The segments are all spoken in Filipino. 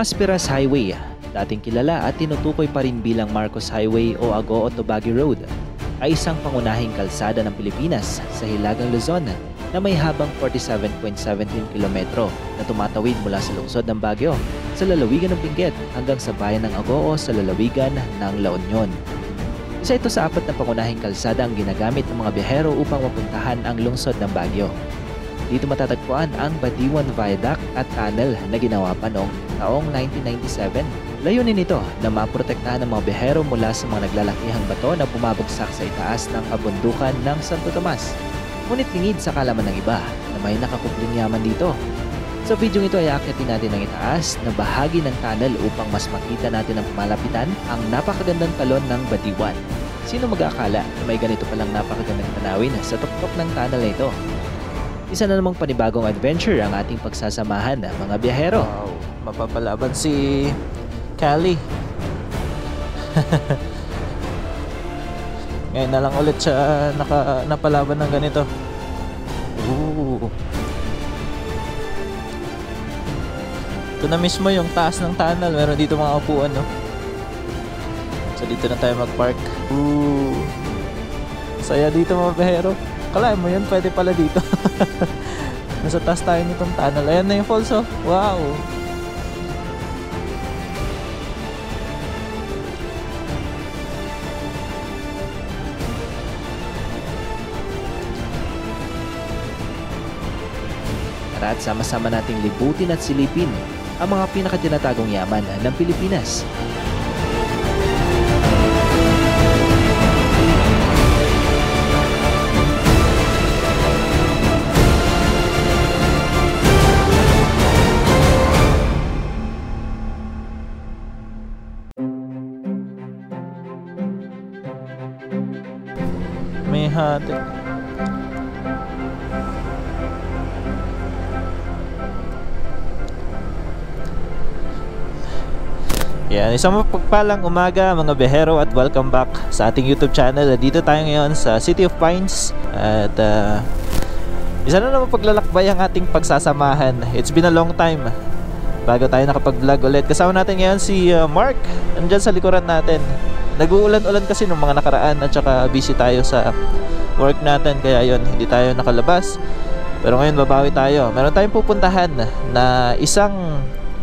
Masperas Highway, dating kilala at tinutukoy pa rin bilang Marcos Highway o Agoo-Tobagi Road, ay isang pangunahing kalsada ng Pilipinas sa Hilagang Luzon na may habang 47.17 kilometro na tumatawid mula sa lungsod ng Baguio sa lalawigan ng Benguet hanggang sa bayan ng Agoo sa lalawigan ng La Union. Isa ito sa 4 na pangunahing kalsada ang ginagamit ng mga biyahero upang mapuntahan ang lungsod ng Baguio. Dito matatagpuan ang Badiwan Viaduct at Tunnel na ginawa pa noong taong 1997. Layunin nito na maprotektahan ng mga biyahero mula sa mga naglalakihang bato na bumabagsak sa itaas ng kabundukan ng Santo Tomas. Ngunit lingid sa kalaman ng iba na may nakakupling yaman dito. Sa video ito ay aakitin natin ang itaas na bahagi ng tunnel upang mas makita natin ang malapitan ang napakagandang talon ng Badiwan. Sino mag-aakala na may ganito palang napakagandang tanawin sa tuktok ng tunnel na ito? Isa na namang panibagong adventure ang ating pagsasamahan ng mga biyahero. Wow, mapapalaban si Cali. Ngayon na lang ulit siya napalaban ng ganito. Ooh. Ito na mismo yung taas ng tunnel. Meron dito mga upuan, no? So dito na tayo mag-park. Ooh. Saya dito mga biyahero. Kalahin mo yun, pwede pala dito. Nasa taas tayo nitong tunnel. Ayan na yung falls, oh. Wow! At sama-sama nating libutin at silipin ang mga pinakatinatagong yaman ng Pilipinas. May hati. Yan, isang mapagpalang umaga mga biyahero at welcome back sa ating YouTube channel. Dito tayo ngayon sa City of Pines at isa na naman paglalakbay ang ating pagsasamahan. It's been a long time bago tayo nakapag-vlog ulit. Kasama natin ngayon si Mark, nandyan sa likuran natin. Nag-uulan-ulan kasi nung mga nakaraan at saka busy tayo sa work natin, kaya yon hindi tayo nakalabas. Pero ngayon babawi tayo. Meron tayong pupuntahan na isang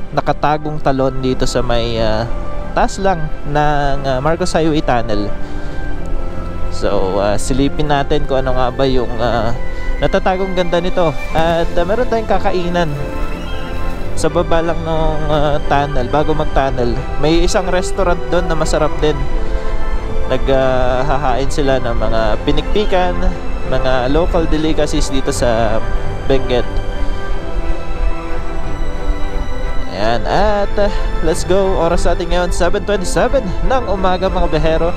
nakatagong talon dito sa may taas lang ng Marcos Highway Tunnel. So silipin natin kung ano nga ba yung natatagong ganda nito. At meron tayong kakainan sa baba lang ng tunnel. Bago mag-tunnel, may isang restaurant doon na masarap din. Naghahain sila ng mga pinikpikan, mga local delicacies dito sa Benguet. Ayan, at let's go. Oras natin ngayon 7:27 ng umaga mga biyahero.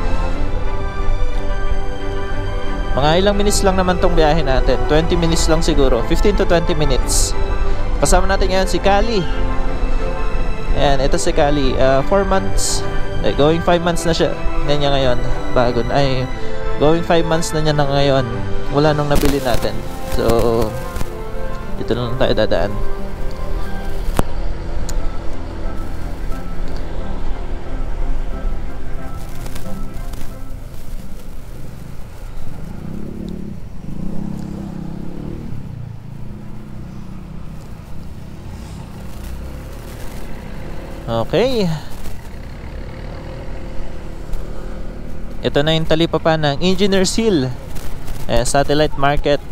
Mga ilang minutes lang naman tong biyahe natin, 20 minutes lang siguro, 15 to 20 minutes. Kasama natin ngayon si Cali. Ayan, ito si Cali, 4 months, going 5 months na siya. Ganyan ngayon, bago na, ay going 5 months na niya na ngayon mula nung nabili natin. So dito na lang tayo dadaan. Okay. Ito na yung talipapa ng Engineers Hill, Satellite Market.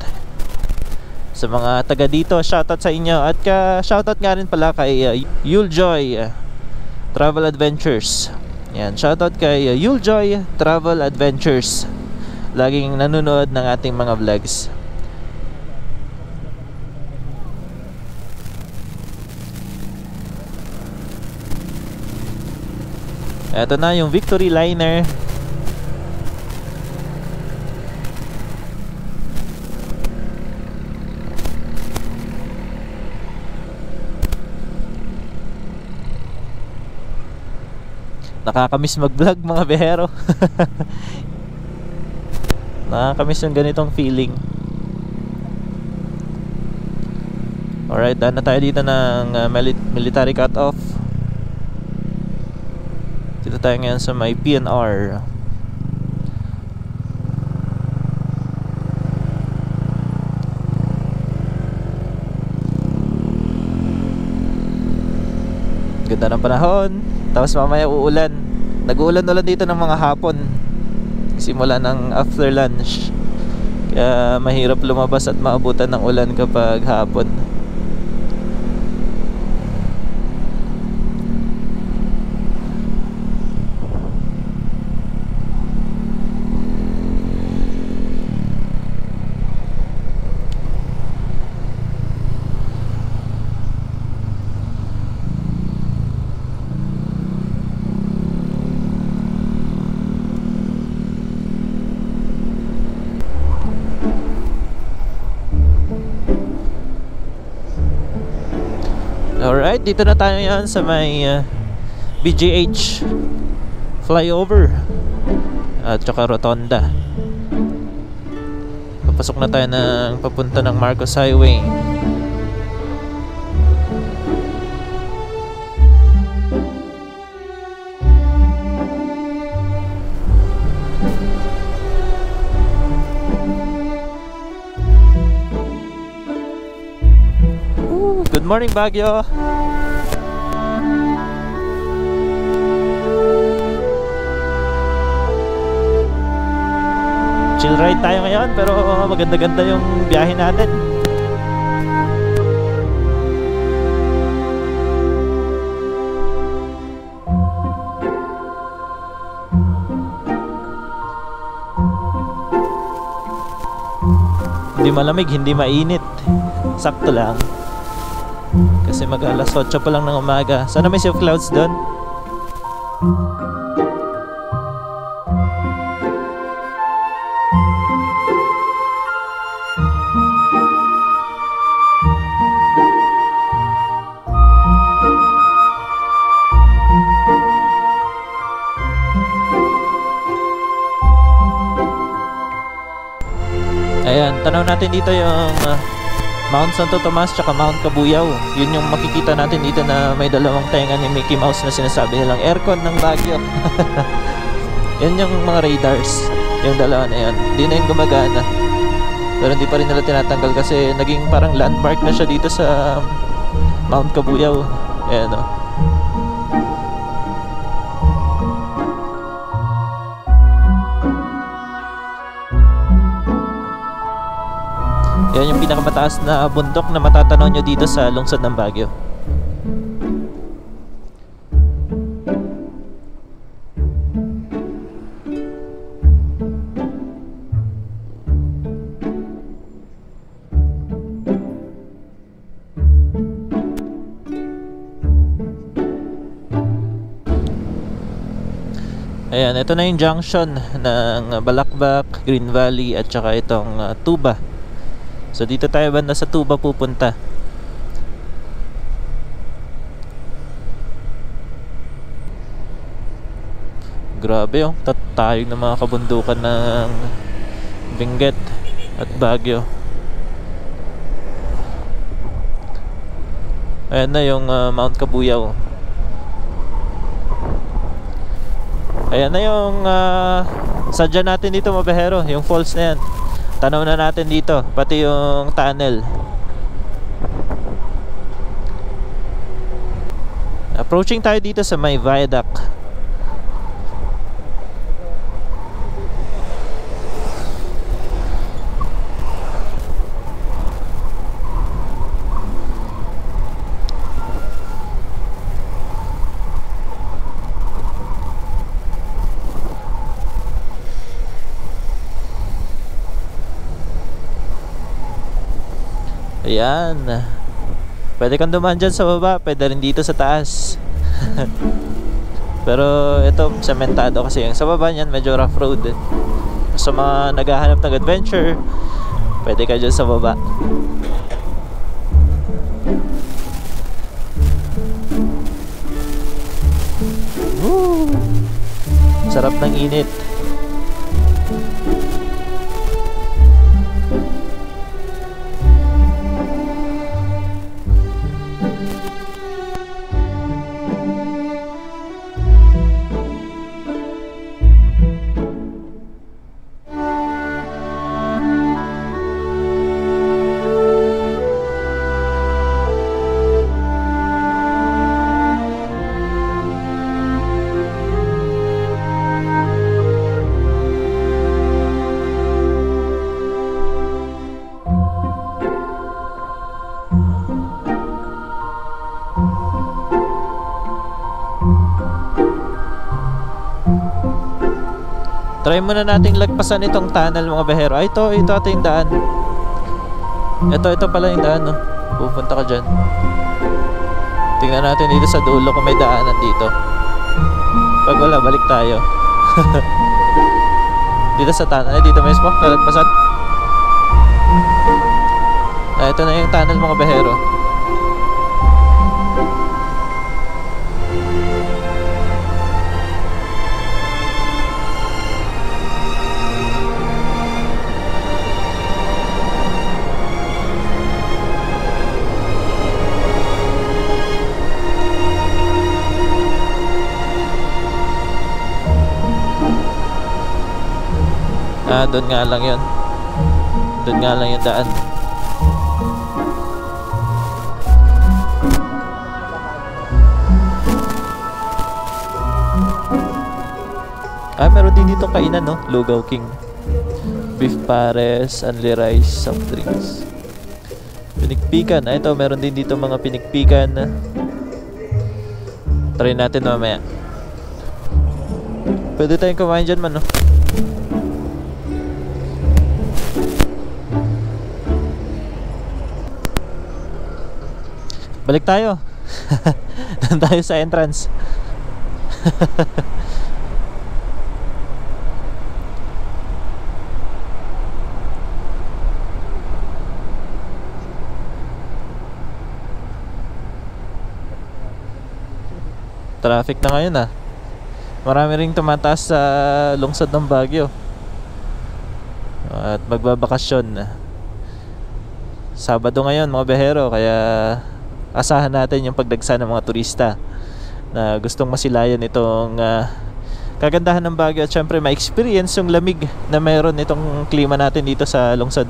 Sa mga taga dito, shoutout sa inyo. At shoutout nga rin pala kay Yuljoy Travel Adventures. Yan, shoutout kay Yuljoy Travel Adventures. Laging nanonood ng ating mga vlogs. Ito na yung Victory Liner. Nakakamiss mag-vlog mga biyahero. Nakakamiss yung ganitong feeling. Alright, daan na tayo dito ng military cut-off. Dito tayo ngayon sa may PNR. Ganda ng panahon. Tapos mamaya uulan. Nag-uulan-ulan dito ng mga hapon. Simula ng after lunch. Kaya mahirap lumabas at maabutan ng ulan kapag hapon. Alright, dito na tayo yan sa may BGH flyover at saka rotonda. Papasok na tayo ng papunta ng Marcos Highway. Good morning, Baguio. Chill ride tayo ngayon, pero maganda-ganda yung biyahe natin. Hindi malamig, hindi mainit. Sakto lang. Kasi mag-alas 8 pa lang ng umaga. Sana may sea of clouds doon. Ayan, tanaw natin dito yung Mount Santo Tomas tsaka Mount Cabuyao. Yun yung makikita natin dito na may dalawang tenga ni Mickey Mouse na sinasabi nilang aircon ng Baguio. Yan yung mga radars. Yung dalawa na yan. Hindi na yung gumagana. Pero hindi pa rin nila tinatanggal kasi naging parang landmark na siya dito sa Mount Cabuyao. Ayan o. Yan yung pinakamataas na bundok na matatanaw nyo dito sa lungsod ng Baguio. Ayan, ito na yung junction ng Balakbak, Green Valley at saka itong Tuba. So dito tayo banda sa Tuba pupunta. Grabe yung tatayog ng mga kabundukan ng Benguet at Baguio. Ayan na yung Mount Cabuyao. Ayan na yung sadya natin dito, Mabehero. Yung falls na yan. Tanaw na natin dito, pati yung tunnel. Approaching tayo dito sa may viaduct. Ayan. Pwede kang dumaan dyan sa baba, pwede rin dito sa taas. Pero ito, sementado kasi yung sa baba niyan, medyo rough road. Sa mga naghahanap ng adventure, pwede ka dyan sa baba. Woo! Sarap ng init. Try muna nating lagpasan itong tunnel mga behero. Ay, ito ata yung daan. Ito pala yung daan, no? Pupunta ka dyan. Tingnan natin dito sa dulo kung may daanan dito. Pag wala, balik tayo. Dito sa tunnel. Ay, dito mismo, lalagpasan. Ito na yung tunnel mga behero. Doon nga lang yun. Doon nga lang yung daan. Meron din dito kainan, no? Lugaw King. Beef pares, only rice, soft drinks. Pinikpikan. Ito, meron din dito mga pinikpikan. Try natin mamaya. Pwede tayong kumain dyan man, no? Balik tayo. Doon tayo sa entrance. Traffic na ngayon, ah. Marami ring tumataas sa lungsod ng Baguio. At magbabakasyon. Sabado ngayon mga behero, kaya asahan natin yung pagdagsa ng mga turista na gustong masilayan itong kagandahan ng Baguio at syempre ma-experience yung lamig na mayroon itong klima natin dito sa lungsod.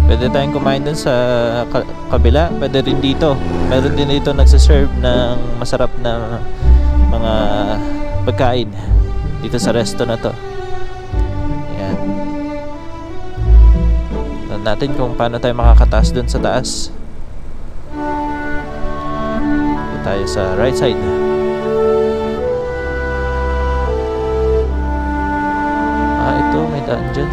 Pwede tayong kumain dun sa kabila. Pwede rin dito. Meron din dito nagsaserve ng masarap na mga pagkain dito sa resto na to. Ayan. Tignan natin kung paano tayo makakataas dun sa taas. Dito tayo sa right side. Ito may daan dyan.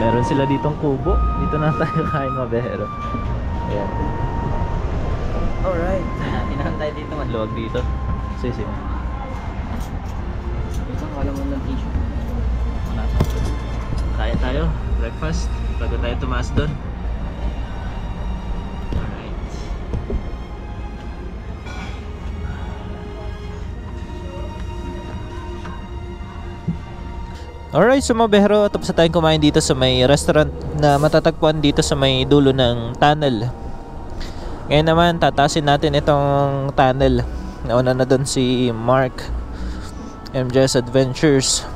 Meron sila ditong kubo. Dito na tayo kain mga behero. Ayan. Alright. Tinahan tayo dito. Maluwag dito. Sige. Isang wala mo ng tissue. Kaya tayo. Breakfast. Bago tayo tumaas doon. Alright. Alright, so mga behero, tapos na tayong kumain dito sa may restaurant na matatagpuan dito sa may dulo ng tunnel. Ngayon naman, tatasin natin itong tunnel. Nauna na doon si Mark, MJ's Adventures.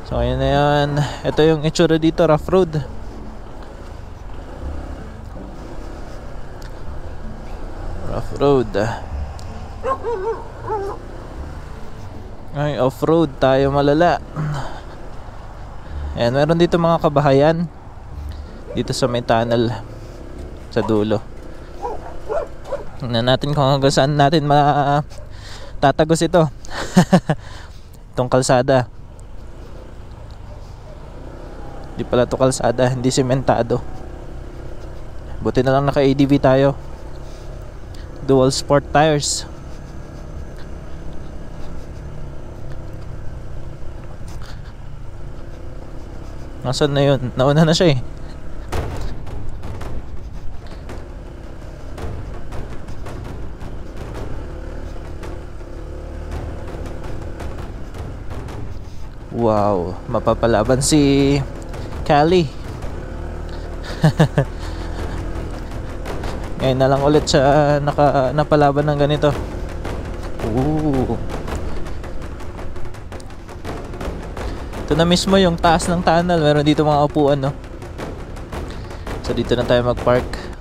So ayun na yan. Ito yung itsura dito, rough road. Rough road. Ay, off-road tayo malala. Ayan, meron dito mga kabahayan dito sa may tunnel sa dulo. Tingnan natin kung hanggang saan natin matatagos ito. Itong kalsada. Hindi pala ito kalsada, hindi sementado. Buti na lang naka ADV tayo. Dual sport tires. Nasaan na yun? Nauna na siya eh. Wow, mapapalaban si Callie. Ngayon na lang ulit siya napalaban ng ganito. Ooh. Ito na mismo yung taas ng tunnel. Meron dito mga upuan, no? So dito na tayo mag-park.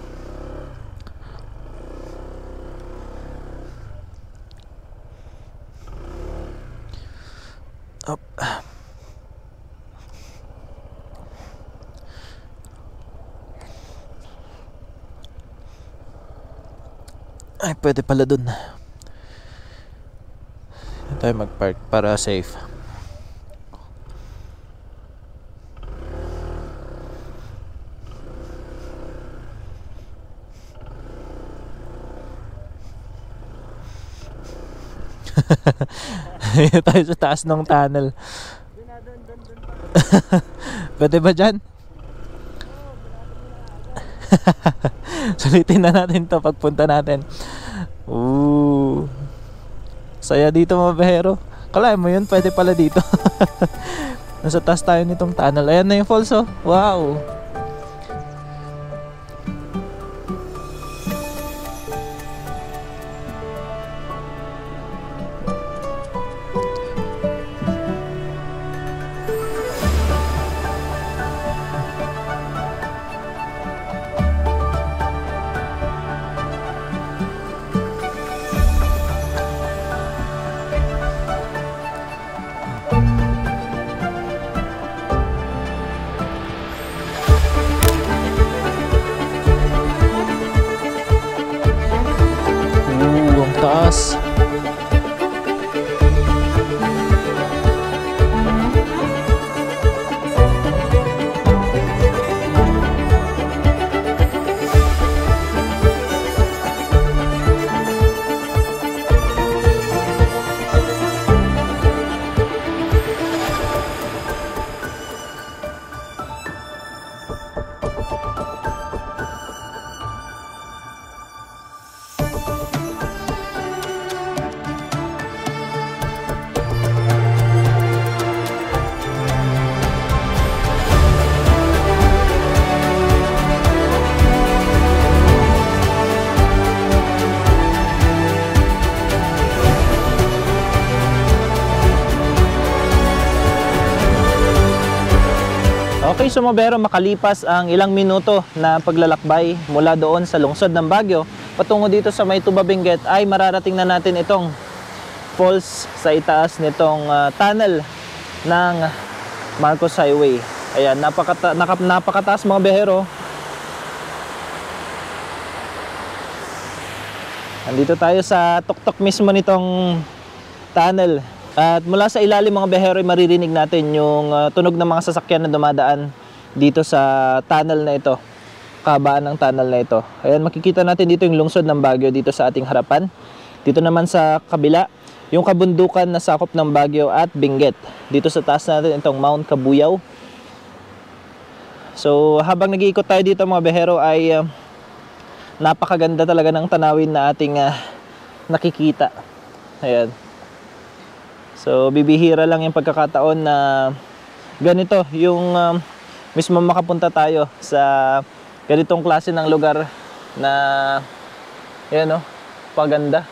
Up. Ay, pwede pala dun. Dito tayo mag-park para safe. Tayo sa taas ng tunnel. Pwede ba dyan? Sulitin na natin to pagpunta natin. Ooh. Saya dito mga behero. Kalahin mo yun, pwede pala dito. Nasa taas tayo nitong tunnel. Ayan na yung falls, oh. Wow. Ang taas. Okay, so mga behero, makalipas ang ilang minuto na paglalakbay mula doon sa lungsod ng Baguio patungo dito sa may Tuba Benguet ay mararating na natin itong falls sa itaas nitong tunnel ng Marcos Highway. Ayan, napakataas mga behero. Nandito tayo sa tuktok mismo nitong tunnel. At mula sa ilalim mga behero ay maririnig natin yung tunog ng mga sasakyan na dumadaan dito sa tunnel na ito, kabaan ng tunnel na ito. Ayan, makikita natin dito yung lungsod ng Baguio dito sa ating harapan. Dito naman sa kabila, yung kabundukan na sakop ng Baguio at Benguet. Dito sa taas natin itong Mount Kabuyao. So habang nag-iikot tayo dito mga behero ay napakaganda talaga ng tanawin na ating nakikita. Ayan. So bibihira lang yung pagkakataon na ganito yung mismo makapunta tayo sa ganitong klase ng lugar na yan, oh, paganda.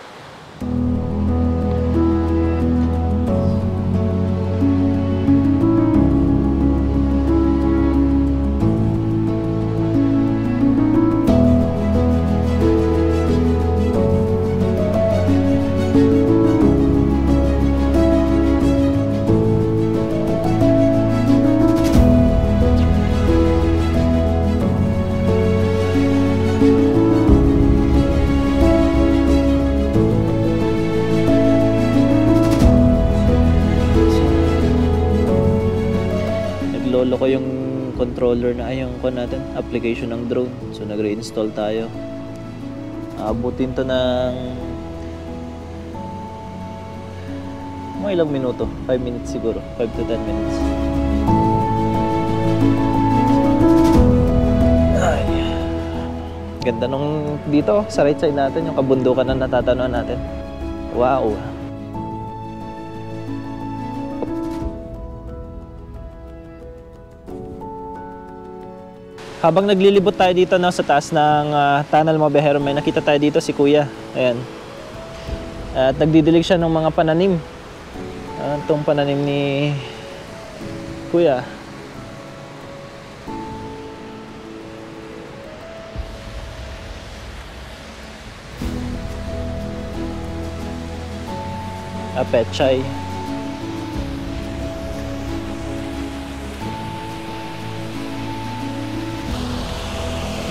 Lolo ko yung controller na yung natin, application ng drone. So nag-reinstall tayo. Abutin to ng mga ilang minuto, 5 minutes siguro, 5 to 10 minutes. Ay. Ganda nung dito sa right side natin, yung kabundukan na natatanaw natin. Wow. Habang naglilibot tayo dito no, sa taas ng tunnel mga behero, may nakita tayo dito si Kuya. Ayan. At nagdidilig siya ng mga pananim. Itong pananim ni Kuya. Pechay.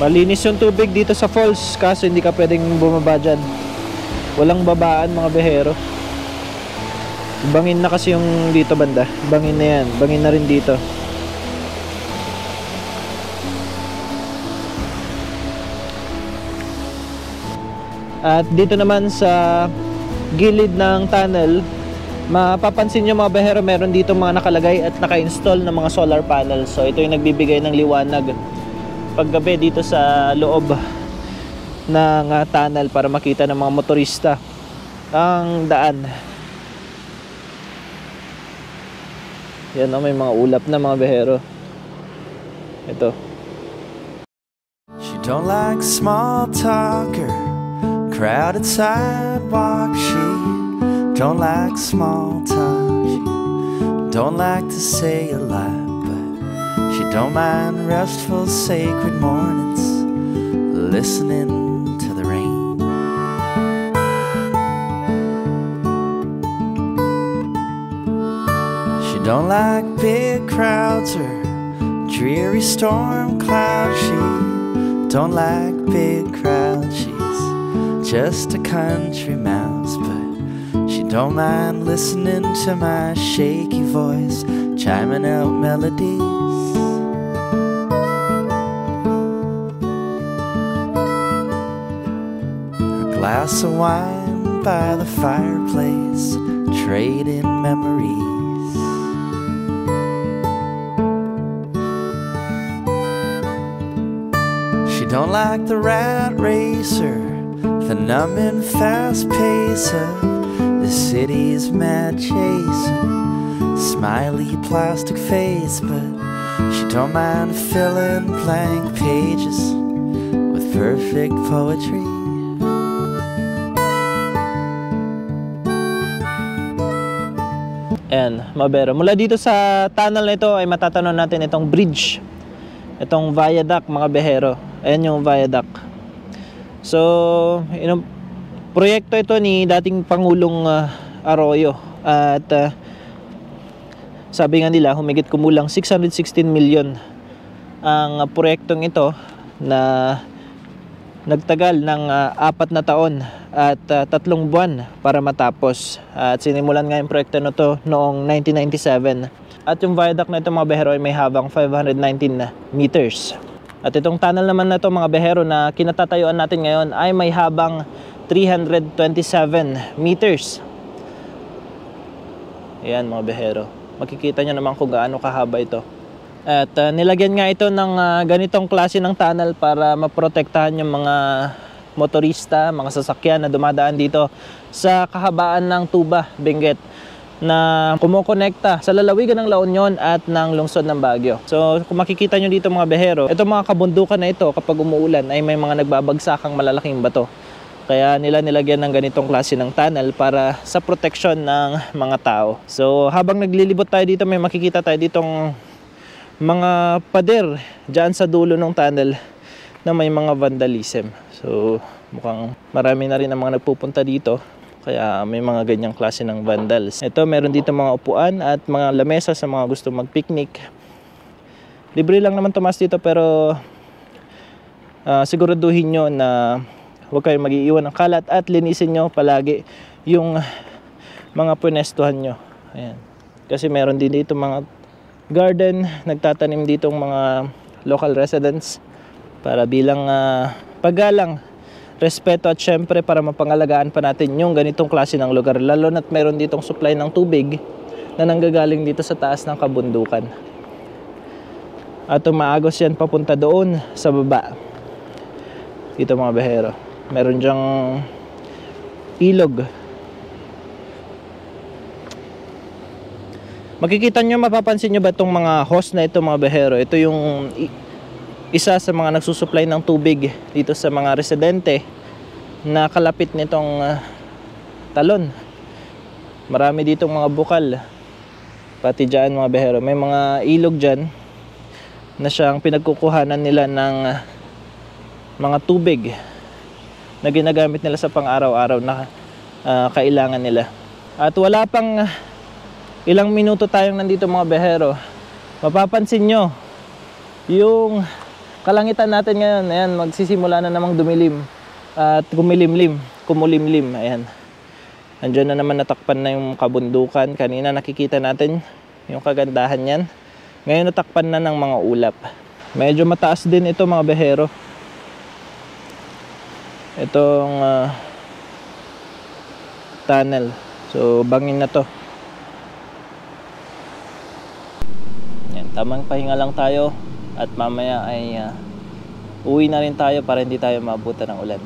Malinis yung tubig dito sa falls, kaso hindi ka pwedeng bumaba dyan. Walang babaan mga behero. Bangin na kasi yung dito banda. Bangin na yan. Bangin na rin dito. At dito naman sa gilid ng tunnel, mapapansin nyo mga behero, meron dito mga nakalagay at naka-install ng mga solar panels. So ito yung nagbibigay ng liwanag paggabi dito sa loob ng tunnel para makita ng mga motorista ang daan. Yan o, may mga ulap na mga behero. Ito. She don't like small talker, crowded sidewalk. She don't like small talk. She don't like to say a lot, but she don't mind restful sacred mornings, listening to the rain. She don't like big crowds or dreary storm clouds. She don't like big crowds. She's just a country mouse, but she don't mind listening to my shaky voice chiming out melodies. Her glass of wine by the fireplace, trading memories. She don't like the rat racer, the numbing fast pace of the city's mad chase, smiley plastic face, but she don't mind filling blank pages with perfect poetry. Ayan, mabero. Mula dito sa tunnel na ito ay matatanong natin itong bridge, itong viaduct mga behero. Ayan yung viaduct. So, proyekto ito ni dating Pangulong Arroyo. At sabi nga nila, humigit kumulang 616 million ang proyektong ito na nagtagal ng 4 na taon at 3 buwan para matapos. At sinimulan nga yung proyekto na ito noong 1997. At yung viaduct na ito mga behero ay may habang 519 meters. At itong tunnel naman na ito mga behero na kinatatayuan natin ngayon ay may habang 327 meters. Ayan mga behero. Makikita nyo naman kung gaano kahaba ito. At nilagyan nga ito ng ganitong klase ng tunnel para maprotektahan yung mga motorista, mga sasakyan na dumadaan dito sa kahabaan ng Tuba, Benguet, na kumukonekta sa lalawigan ng La Union at ng lungsod ng Baguio. So kung makikita nyo dito mga behero, itong mga kabundukan na ito kapag umuulan ay may mga nagbabagsakang malalaking bato. Kaya nila nilagyan ng ganitong klase ng tunnel para sa proteksyon ng mga tao. So habang naglilibot tayo dito, may makikita tayo ditong mga pader dyan sa dulo ng tunnel na may mga vandalism. So mukhang marami na rin ang mga nagpupunta dito, kaya may mga ganyang klase ng vandals. Ito, meron dito mga upuan at mga lamesa sa mga gusto mag-picnic. Libre lang naman tumas dito, pero siguraduhin nyo na huwag kayong mag-iiwan ng kalat at linisin nyo palagi yung mga punestuhan nyo. Ayan. Kasi meron din dito mga garden, nagtatanim ditong mga local residents para bilang paggalang, respeto at syempre para mapangalagaan pa natin yung ganitong klase ng lugar, lalo na't meron ditong supply ng tubig na nanggagaling dito sa taas ng kabundukan. At umaagos yan papunta doon sa baba. Dito mga behero, meron dyang ilog. Makikita nyo, mapapansin nyo ba itong mga hose na ito mga behero? Ito yung isa sa mga nagsusupply ng tubig dito sa mga residente na kalapit nitong talon. Marami ditong mga bukal, pati dyan mga behero, may mga ilog dyan na siyang pinagkukuhanan nila ng mga tubig na ginagamit nila sa pang-araw-araw na kailangan nila. At wala pang ilang minuto tayong nandito mga behero, mapapansin nyo yung kalangitan natin ngayon, ayan, magsisimula na namang dumilim at kumulimlim, ayan. Andiyan na naman, natakpan na yung kabundukan. Kanina nakikita natin yung kagandahan yan. Ngayon natakpan na ng mga ulap. Medyo mataas din ito mga behero. Itong tunnel. So bangin na to. Yan, tamang pahinga lang tayo. At mamaya ay uwi na rin tayo para hindi tayo maabutan ng ulan.